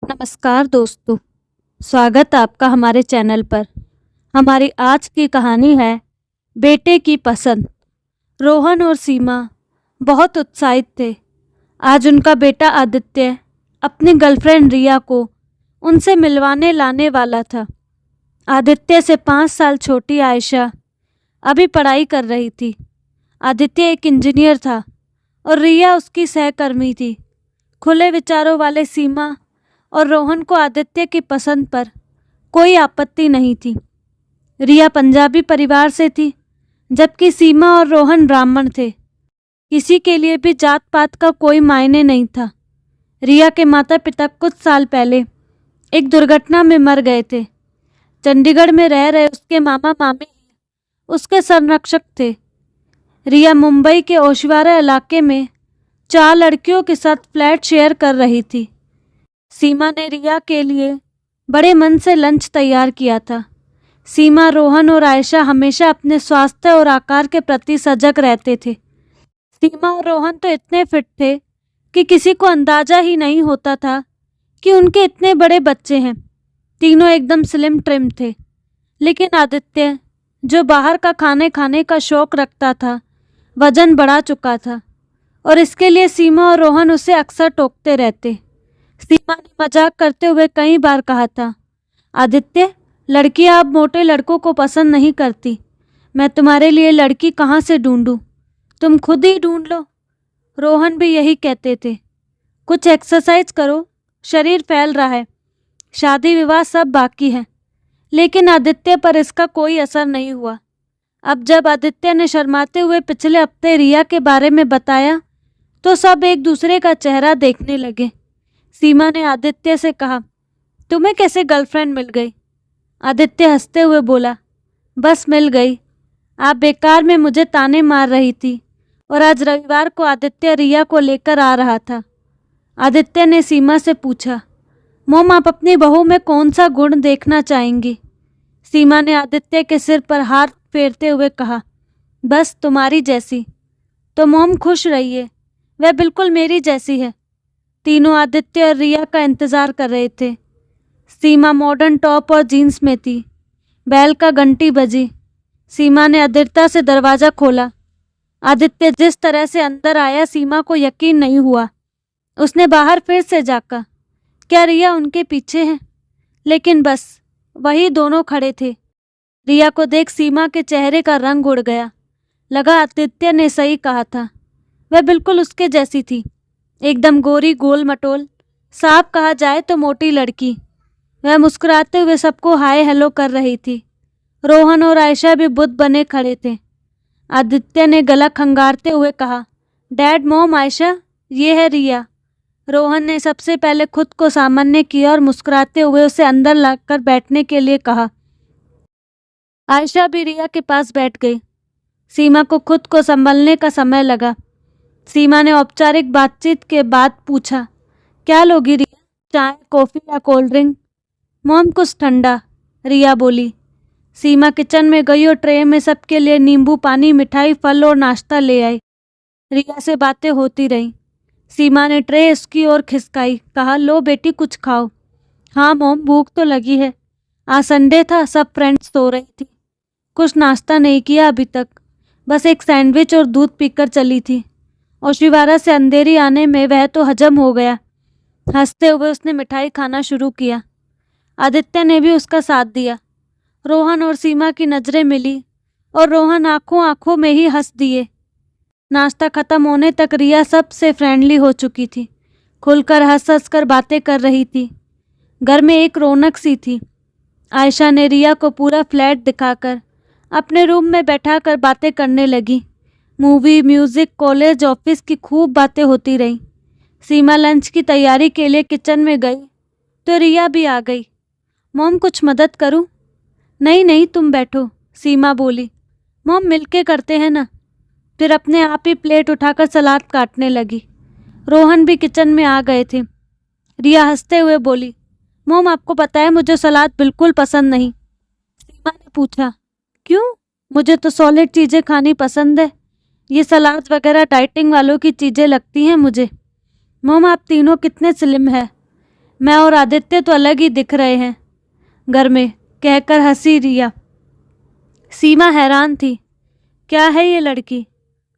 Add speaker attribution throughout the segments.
Speaker 1: नमस्कार दोस्तों, स्वागत आपका हमारे चैनल पर। हमारी आज की कहानी है बेटे की पसंद। रोहन और सीमा बहुत उत्साहित थे। आज उनका बेटा आदित्य अपनी गर्लफ्रेंड रिया को उनसे मिलवाने लाने वाला था। आदित्य से 5 साल छोटी आयशा अभी पढ़ाई कर रही थी। आदित्य एक इंजीनियर था और रिया उसकी सहकर्मी थी। खुले विचारों वाले सीमा और रोहन को आदित्य की पसंद पर कोई आपत्ति नहीं थी। रिया पंजाबी परिवार से थी, जबकि सीमा और रोहन ब्राह्मण थे। किसी के लिए भी जात पात का कोई मायने नहीं था। रिया के माता पिता कुछ साल पहले एक दुर्घटना में मर गए थे। चंडीगढ़ में रह रहे उसके मामा मामी उसके संरक्षक थे। रिया मुंबई के ओशिवारा इलाके में 4 लड़कियों के साथ फ्लैट शेयर कर रही थी। सीमा ने रिया के लिए बड़े मन से लंच तैयार किया था। सीमा, रोहन और आयशा हमेशा अपने स्वास्थ्य और आकार के प्रति सजग रहते थे। सीमा और रोहन तो इतने फिट थे कि किसी को अंदाजा ही नहीं होता था कि उनके इतने बड़े बच्चे हैं। तीनों एकदम स्लिम ट्रिम थे। लेकिन आदित्य, जो बाहर का खाने खाने का शौक रखता था, वजन बढ़ा चुका था और इसके लिए सीमा और रोहन उसे अक्सर टोकते रहते। सीमा ने मजाक करते हुए कई बार कहा था, आदित्य, लड़कियां अब मोटे लड़कों को पसंद नहीं करती। मैं तुम्हारे लिए लड़की कहाँ से ढूंढूं? तुम खुद ही ढूंढ लो। रोहन भी यही कहते थे। कुछ एक्सरसाइज करो, शरीर फैल रहा है। शादी विवाह सब बाकी है। लेकिन आदित्य पर इसका कोई असर नहीं हुआ। अब जब आदित्य ने शर्माते हुए पिछले हफ्ते रिया के बारे में बताया तो सब एक दूसरे का चेहरा देखने लगे। सीमा ने आदित्य से कहा, तुम्हें कैसे गर्लफ्रेंड मिल गई? आदित्य हंसते हुए बोला, बस मिल गई। आप बेकार में मुझे ताने मार रही थी और आज रविवार को आदित्य रिया को लेकर आ रहा था। आदित्य ने सीमा से पूछा, मोम, आप अपनी बहू में कौन सा गुण देखना चाहेंगी? सीमा ने आदित्य के सिर पर हाथ फेरते हुए कहा, बस तुम्हारी जैसी। तो मोम खुश रहिए, वह बिल्कुल मेरी जैसी है। तीनों आदित्य और रिया का इंतजार कर रहे थे। सीमा मॉडर्न टॉप और जीन्स में थी। बैल का घंटी बजी। सीमा ने अधीरता से दरवाज़ा खोला। आदित्य जिस तरह से अंदर आया, सीमा को यकीन नहीं हुआ। उसने बाहर फिर से झाँका। क्या रिया उनके पीछे है? लेकिन बस वही दोनों खड़े थे। रिया को देख सीमा के चेहरे का रंग उड़ गया। लगा आदित्य ने सही कहा था, वह बिल्कुल उसके जैसी थी। एकदम गोरी, गोल मटोल, साफ कहा जाए तो मोटी लड़की। वह मुस्कुराते हुए सबको हाय हेलो कर रही थी। रोहन और आयशा भी बुद्ध बने खड़े थे। आदित्य ने गला खंगारते हुए कहा, डैड, मॉम, आयशा, ये है रिया। रोहन ने सबसे पहले खुद को सामान्य किया और मुस्कुराते हुए उसे अंदर लाकर बैठने के लिए कहा। आयशा भी रिया के पास बैठ गई। सीमा को खुद को संभलने का समय लगा। सीमा ने औपचारिक बातचीत के बाद पूछा, क्या लोगी रिया? चाय, कॉफ़ी या कोल्ड ड्रिंक? मॉम, कुछ ठंडा, रिया बोली। सीमा किचन में गई और ट्रे में सबके लिए नींबू पानी, मिठाई, फल और नाश्ता ले आई। रिया से बातें होती रहीं। सीमा ने ट्रे उसकी ओर खिसकाई, कहा, लो बेटी, कुछ खाओ। हाँ मॉम, भूख तो लगी है। आज संडे था, सब फ्रेंड्स सो रही थी। कुछ नाश्ता नहीं किया अभी तक, बस एक सैंडविच और दूध पीकर चली थी। ओशिवारा से अंधेरी आने में वह तो हजम हो गया। हंसते हुए उसने मिठाई खाना शुरू किया। आदित्य ने भी उसका साथ दिया। रोहन और सीमा की नज़रें मिली और रोहन आंखों आंखों में ही हंस दिए। नाश्ता खत्म होने तक रिया सबसे फ्रेंडली हो चुकी थी। खुलकर हंस हंस कर बातें कर रही थी। घर में एक रौनक सी थी। आयशा ने रिया को पूरा फ्लैट दिखाकर अपने रूम में बैठाकर बातें करने लगी। मूवी, म्यूज़िक, कॉलेज, ऑफिस की खूब बातें होती रहीं। सीमा लंच की तैयारी के लिए किचन में गई तो रिया भी आ गई। मॉम, कुछ मदद करूं? नहीं नहीं, तुम बैठो, सीमा बोली। मॉम, मिलके करते हैं ना। फिर अपने आप ही प्लेट उठाकर सलाद काटने लगी। रोहन भी किचन में आ गए थे। रिया हंसते हुए बोली, मॉम, आपको पता है मुझे सलाद बिल्कुल पसंद नहीं। सीमा ने पूछा, क्यों? मुझे तो सॉलिड चीज़ें खानी पसंद है। ये सलाद वगैरह डाइटिंग वालों की चीज़ें लगती हैं मुझे। मॉम, आप तीनों कितने स्लिम है। मैं और आदित्य तो अलग ही दिख रहे हैं घर में, कहकर हंसी रिया। सीमा हैरान थी, क्या है ये लड़की,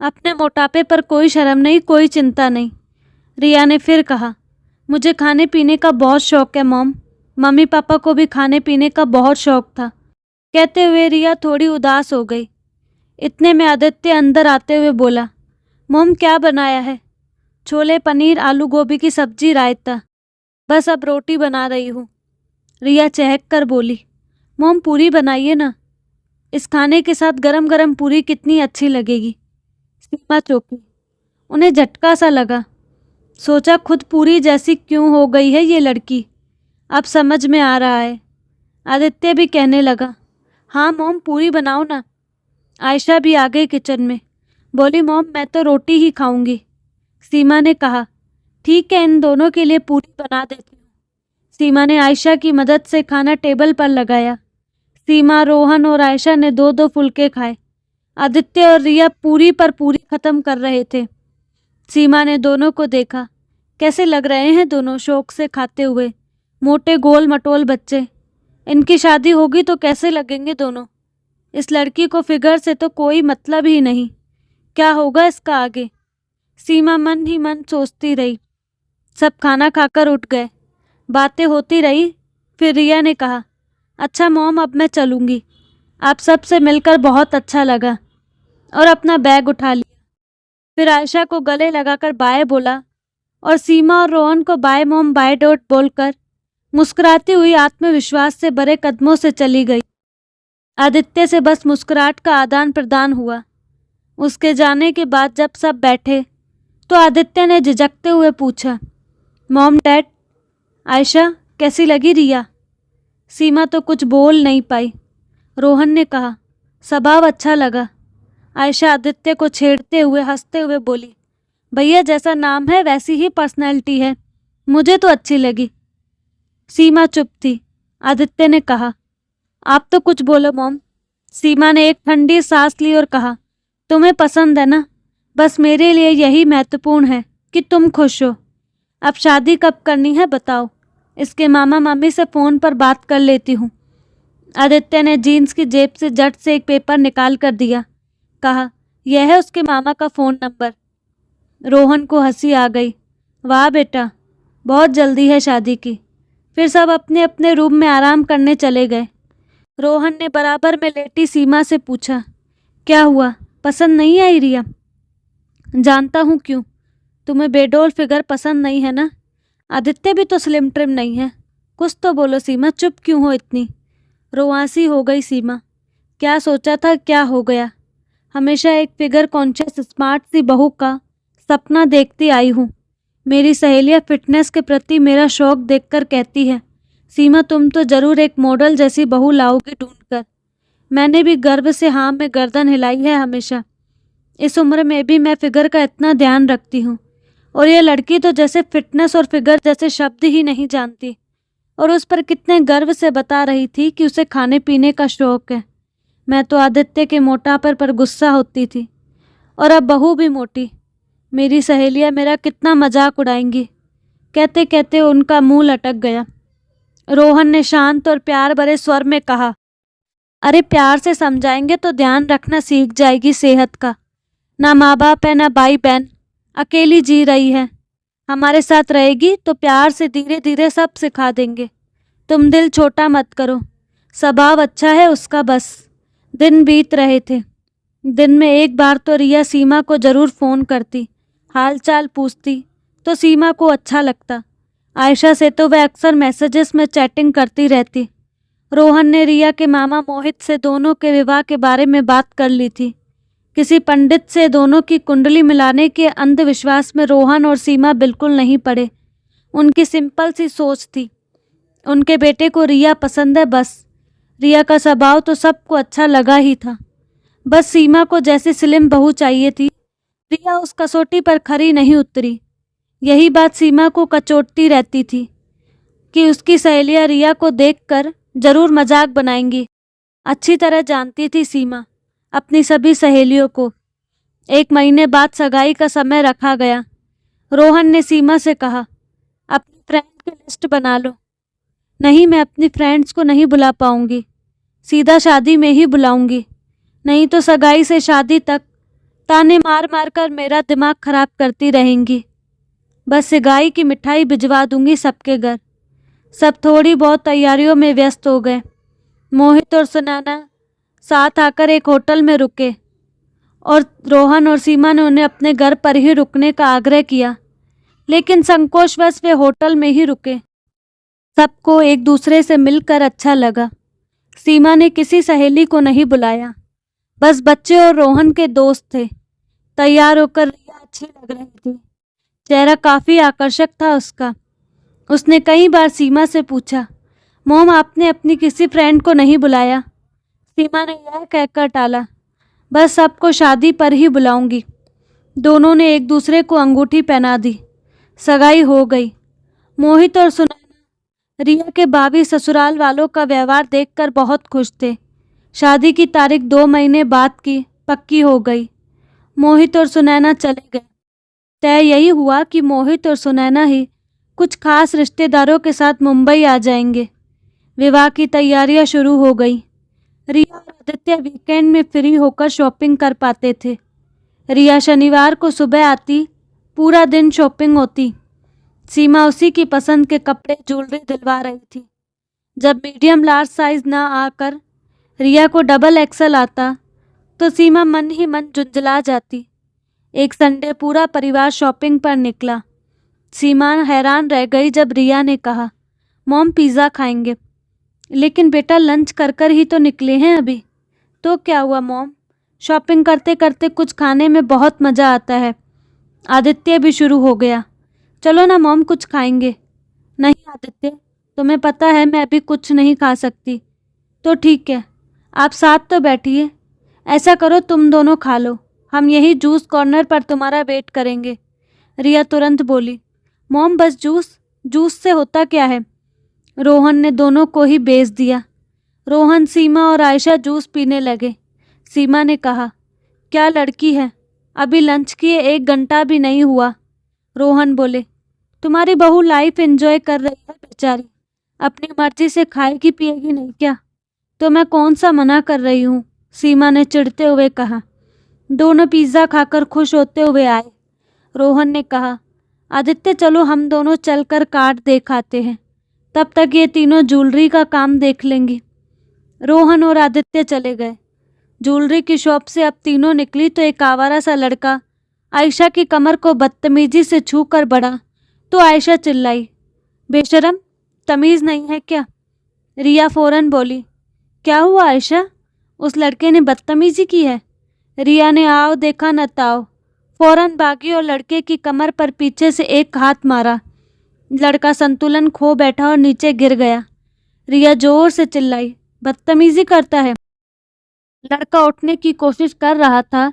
Speaker 1: अपने मोटापे पर कोई शर्म नहीं, कोई चिंता नहीं। रिया ने फिर कहा, मुझे खाने पीने का बहुत शौक है मॉम, मम्मी पापा को भी खाने पीने का बहुत शौक था। कहते हुए रिया थोड़ी उदास हो गई। इतने में आदित्य अंदर आते हुए बोला, मॉम क्या बनाया है? छोले पनीर आलू गोभी की सब्जी रायता, बस अब रोटी बना रही हूँ। रिया चहक कर बोली, मॉम पूरी बनाइए ना, इस खाने के साथ गरम गरम पूरी कितनी अच्छी लगेगी। सीमा चौंकी, उन्हें झटका सा लगा। सोचा खुद पूरी जैसी क्यों हो गई है ये लड़की, अब समझ में आ रहा है। आदित्य भी कहने लगा, हाँ मॉम पूरी बनाओ ना। आयशा भी आ गई किचन में, बोली मॉम मैं तो रोटी ही खाऊंगी। सीमा ने कहा, ठीक है इन दोनों के लिए पूरी बना देती हूँ। सीमा ने आयशा की मदद से खाना टेबल पर लगाया। सीमा, रोहन और आयशा ने 2-2 फुलके खाए। आदित्य और रिया पूरी पर पूरी खत्म कर रहे थे। सीमा ने दोनों को देखा, कैसे लग रहे हैं दोनों शौक से खाते हुए, मोटे गोल मटोल बच्चे। इनकी शादी होगी तो कैसे लगेंगे दोनों। इस लड़की को फिगर से तो कोई मतलब ही नहीं, क्या होगा इसका आगे। सीमा मन ही मन सोचती रही। सब खाना खाकर उठ गए, बातें होती रही। फिर रिया ने कहा, अच्छा मॉम अब मैं चलूँगी, आप सबसे मिलकर बहुत अच्छा लगा, और अपना बैग उठा लिया। फिर आयशा को गले लगाकर बाय बोला और सीमा और रोहन को बाय मॉम बाय डॉट बोलकर मुस्कुराती हुई आत्मविश्वास से भरे कदमों से चली गई। आदित्य से बस मुस्कुराहट का आदान प्रदान हुआ। उसके जाने के बाद जब सब बैठे तो आदित्य ने झिझकते हुए पूछा, मॉम डैड, आयशा कैसी लगी रिया? सीमा तो कुछ बोल नहीं पाई। रोहन ने कहा, स्वभाव अच्छा लगा। आयशा आदित्य को छेड़ते हुए हंसते हुए बोली, भैया जैसा नाम है वैसी ही पर्सनैलिटी है, मुझे तो अच्छी लगी। सीमा चुप थी। आदित्य ने कहा, आप तो कुछ बोलो मॉम। सीमा ने एक ठंडी सांस ली और कहा, तुम्हें पसंद है ना, बस मेरे लिए यही महत्वपूर्ण है कि तुम खुश हो। अब शादी कब करनी है बताओ, इसके मामा मामी से फ़ोन पर बात कर लेती हूँ। आदित्य ने जीन्स की जेब से झट से एक पेपर निकाल कर दिया, कहा, यह है उसके मामा का फ़ोन नंबर। रोहन को हंसी आ गई, वाह बेटा, बहुत जल्दी है शादी की। फिर सब अपने अपने रूम में आराम करने चले गए। रोहन ने बराबर में लेटी सीमा से पूछा, क्या हुआ, पसंद नहीं आई रिया? जानता हूँ क्यों, तुम्हें बेडोल फिगर पसंद नहीं है ना। आदित्य भी तो स्लिम ट्रिम नहीं है, कुछ तो बोलो सीमा, चुप क्यों हो इतनी? रोआसी हो गई सीमा, क्या सोचा था क्या हो गया। हमेशा एक फिगर कॉन्शियस स्मार्ट सी बहू का सपना देखती आई हूँ। मेरी सहेलियाँ फिटनेस के प्रति मेरा शौक देखकर कहती है, सीमा तुम तो ज़रूर एक मॉडल जैसी बहू लाओगी ढूंढकर। मैंने भी गर्व से हाँ में गर्दन हिलाई है हमेशा। इस उम्र में भी मैं फिगर का इतना ध्यान रखती हूँ, और यह लड़की तो जैसे फिटनेस और फिगर जैसे शब्द ही नहीं जानती, और उस पर कितने गर्व से बता रही थी कि उसे खाने पीने का शौक है। मैं तो आदित्य के मोटापे पर गुस्सा होती थी, और अब बहू भी मोटी। मेरी सहेलियाँ मेरा कितना मजाक उड़ाएंगी। कहते कहते उनका मुंह लटक गया। रोहन ने शांत और प्यार भरे स्वर में कहा, अरे प्यार से समझाएंगे तो ध्यान रखना सीख जाएगी सेहत का। ना माँ बाप है ना भाई बहन, अकेली जी रही है। हमारे साथ रहेगी तो प्यार से धीरे धीरे सब सिखा देंगे। तुम दिल छोटा मत करो, स्वभाव अच्छा है उसका बस। दिन बीत रहे थे। दिन में एक बार तो रिया सीमा को ज़रूर फ़ोन करती, हाल चाल पूछती, तो सीमा को अच्छा लगता। आयशा से तो वह अक्सर मैसेजेस में चैटिंग करती रहती। रोहन ने रिया के मामा मोहित से दोनों के विवाह के बारे में बात कर ली थी। किसी पंडित से दोनों की कुंडली मिलाने के अंधविश्वास में रोहन और सीमा बिल्कुल नहीं पड़े। उनकी सिंपल सी सोच थी, उनके बेटे को रिया पसंद है बस। रिया का स्वभाव तो सबको अच्छा लगा ही था, बस सीमा को जैसी स्लिम बहू चाहिए थी। रिया उस कसौटी पर खरी नहीं उतरी। यही बात सीमा को कचोटती रहती थी कि उसकी सहेलियां रिया को देखकर जरूर मजाक बनाएंगी। अच्छी तरह जानती थी सीमा अपनी सभी सहेलियों को। 1 महीने बाद सगाई का समय रखा गया। रोहन ने सीमा से कहा, अपनी फ्रेंड की लिस्ट बना लो। नहीं, मैं अपनी फ्रेंड्स को नहीं बुला पाऊंगी, सीधा शादी में ही बुलाऊंगी, नहीं तो सगाई से शादी तक ताने मार मार कर मेरा दिमाग खराब करती रहेंगी। बस सगाई की मिठाई भिजवा दूंगी सबके घर। सब थोड़ी बहुत तैयारियों में व्यस्त हो गए। मोहित और सुनैना साथ आकर एक होटल में रुके और रोहन और सीमा ने उन्हें अपने घर पर ही रुकने का आग्रह किया, लेकिन संकोचवश वे होटल में ही रुके। सबको एक दूसरे से मिलकर अच्छा लगा। सीमा ने किसी सहेली को नहीं बुलाया, बस बच्चे और रोहन के दोस्त थे। तैयार होकर रिया अच्छी लग रही थी, चेहरा काफी आकर्षक था उसका। उसने कई बार सीमा से पूछा, मॉम आपने अपनी किसी फ्रेंड को नहीं बुलाया? सीमा ने यह कहकर टाला, बस सबको शादी पर ही बुलाऊंगी। दोनों ने एक दूसरे को अंगूठी पहना दी। सगाई हो गई। मोहित और सुनैना रिया के भाभी ससुराल वालों का व्यवहार देखकर बहुत खुश थे। शादी की तारीख 2 महीने बाद की पक्की हो गई। मोहित और सुनैना चले गए। तय यही हुआ कि मोहित और सुनैना ही कुछ खास रिश्तेदारों के साथ मुंबई आ जाएंगे। विवाह की तैयारियां शुरू हो गई। रिया और आदित्य वीकेंड में फ्री होकर शॉपिंग कर पाते थे। रिया शनिवार को सुबह आती, पूरा दिन शॉपिंग होती। सीमा उसी की पसंद के कपड़े ज्वेलरी दिलवा रही थी। जब मीडियम लार्ज साइज ना आकर रिया को डबल एक्सल आता तो सीमा मन ही मन झुंझला जाती। एक संडे पूरा परिवार शॉपिंग पर निकला। सीमा हैरान रह गई जब रिया ने कहा, मॉम पिज़्ज़ा खाएंगे। लेकिन बेटा लंच कर कर ही तो निकले हैं अभी। तो क्या हुआ मॉम, शॉपिंग करते करते कुछ खाने में बहुत मज़ा आता है। आदित्य भी शुरू हो गया, चलो ना मॉम कुछ खाएंगे। नहीं आदित्य, तुम्हें पता है मैं अभी कुछ नहीं खा सकती। तो ठीक है, आप साथ तो बैठिए। ऐसा करो तुम दोनों खा लो, हम यही जूस कॉर्नर पर तुम्हारा वेट करेंगे। रिया तुरंत बोली, मॉम बस जूस? जूस से होता क्या है? रोहन ने दोनों को ही बेच दिया। रोहन, सीमा और आयशा जूस पीने लगे। सीमा ने कहा, क्या लड़की है, अभी लंच किए 1 घंटा भी नहीं हुआ। रोहन बोले, तुम्हारी बहू लाइफ एंजॉय कर रही है बेचारी, अपनी मर्जी से खाएगी पिएगी नहीं क्या? तो मैं कौन सा मना कर रही हूँ? सीमा ने चिढ़ते हुए कहा। दोनों पिज़्ज़ा खाकर खुश होते हुए आए। रोहन ने कहा, आदित्य चलो हम दोनों चलकर कार्ड देख आते हैं, तब तक ये तीनों ज्वेलरी का काम देख लेंगी। रोहन और आदित्य चले गए। ज्वेलरी की शॉप से अब तीनों निकली तो एक आवारा सा लड़का आयशा की कमर को बदतमीजी से छू कर बढ़ा तो आयशा चिल्लाई, बेशरम, तमीज़ नहीं है क्या? रिया फौरन बोली, क्या हुआ आयशा, उस लड़के ने बदतमीजी की है? रिया ने आओ देखा न ताओ फौरन भागी और लड़के की कमर पर पीछे से एक हाथ मारा। लड़का संतुलन खो बैठा और नीचे गिर गया। रिया जोर से चिल्लाई, बदतमीजी करता है। लड़का उठने की कोशिश कर रहा था।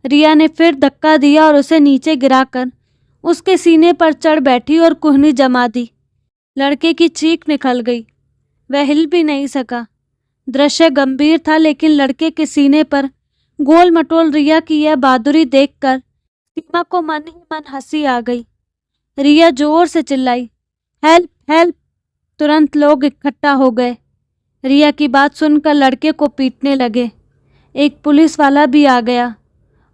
Speaker 1: रिया ने फिर धक्का दिया और उसे नीचे गिराकर उसके सीने पर चढ़ बैठी और कुहनी जमा दी। लड़के की चीख निकल गई, वह हिल भी नहीं सका। दृश्य गंभीर था, लेकिन लड़के के सीने पर गोल मटोल रिया की यह बहादुरी देखकर सीमा को मन ही मन हंसी आ गई। रिया जोर से चिल्लाई, हेल्प हेल्प! तुरंत लोग इकट्ठा हो गए। रिया की बात सुनकर लड़के को पीटने लगे। एक पुलिस वाला भी आ गया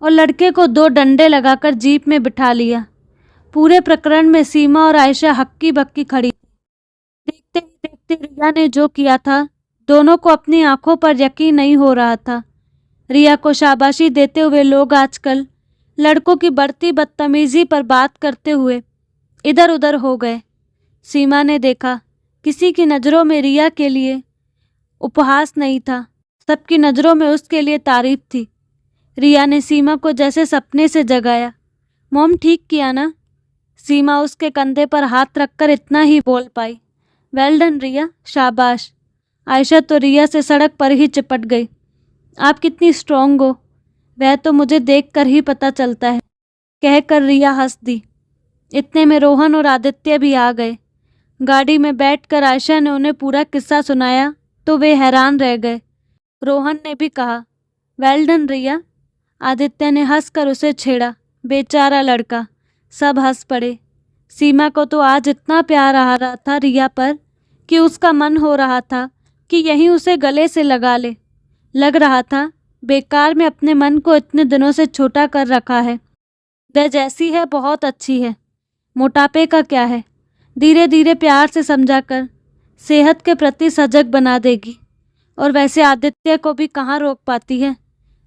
Speaker 1: और लड़के को 2 डंडे लगाकर जीप में बिठा लिया। पूरे प्रकरण में सीमा और आयशा हक्की बक्की खड़ी थी। देखते ही देखते रिया ने जो किया था, दोनों को अपनी आंखों पर यकीन नहीं हो रहा था। रिया को शाबाशी देते हुए लोग आजकल लड़कों की बढ़ती बदतमीजी पर बात करते हुए इधर उधर हो गए। सीमा ने देखा, किसी की नज़रों में रिया के लिए उपहास नहीं था, सबकी नज़रों में उसके लिए तारीफ थी। रिया ने सीमा को जैसे सपने से जगाया, मॉम ठीक किया ना? सीमा उसके कंधे पर हाथ रखकर इतना ही बोल पाई, वेल डन रिया, शाबाश। आयशा तो रिया से सड़क पर ही चिपट गई। आप कितनी स्ट्रॉन्ग हो, वह तो मुझे देखकर ही पता चलता है, कहकर रिया हंस दी। इतने में रोहन और आदित्य भी आ गए। गाड़ी में बैठकर आयशा ने उन्हें पूरा किस्सा सुनाया तो वे हैरान रह गए। रोहन ने भी कहा, वेल डन रिया। आदित्य ने हंसकर उसे छेड़ा, बेचारा लड़का। सब हंस पड़े। सीमा को तो आज इतना प्यार आ रहा था रिया पर कि उसका मन हो रहा था कि यहीं उसे गले से लगा ले। लग रहा था बेकार में अपने मन को इतने दिनों से छोटा कर रखा है। वह जैसी है बहुत अच्छी है, मोटापे का क्या है, धीरे धीरे प्यार से समझाकर सेहत के प्रति सजग बना देगी। और वैसे आदित्य को भी कहाँ रोक पाती है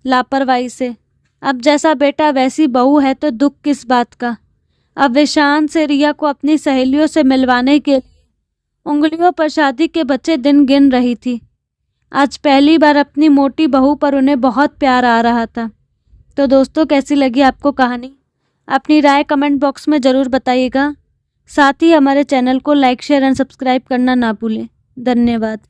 Speaker 1: लापरवाही से। अब जैसा बेटा वैसी बहू है तो दुख किस बात का। अब वे शान से रिया को अपनी सहेलियों से मिलवाने के लिए उंगलियों पर शादी के बचे दिन गिन रही थी। आज पहली बार अपनी मोटी बहू पर उन्हें बहुत प्यार आ रहा था। तो दोस्तों, कैसी लगी आपको कहानी? अपनी राय कमेंट बॉक्स में ज़रूर बताइएगा। साथ ही हमारे चैनल को लाइक, शेयर एंड सब्सक्राइब करना ना भूलें। धन्यवाद।